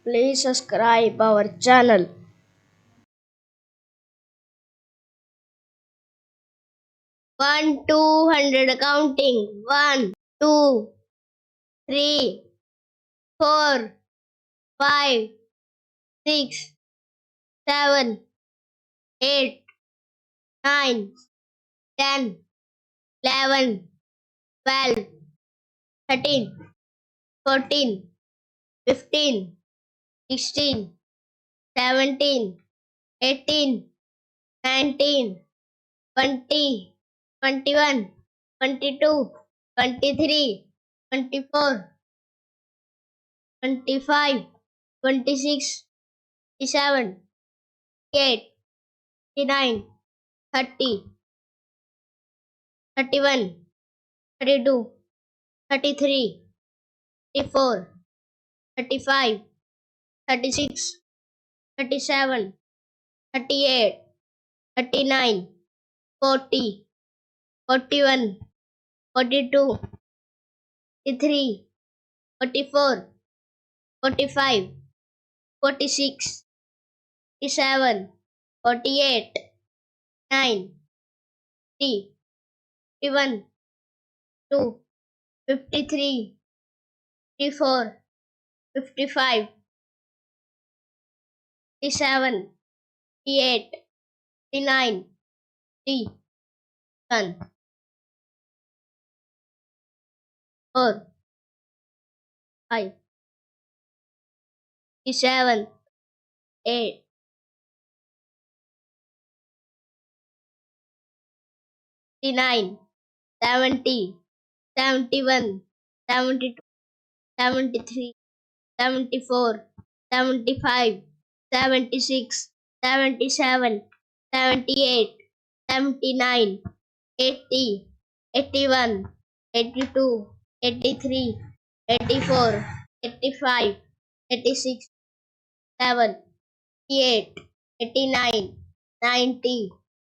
Please subscribe our channel. 1 200 counting. 1 2 3 4 5 6 7 8 9 10 11 12 13 14 15 16 17 18 19 20 21 22 23 24 25 26 27 28 29 90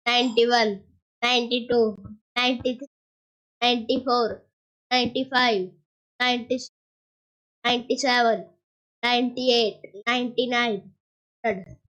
91 92 93 94 95 96 97 98 99 100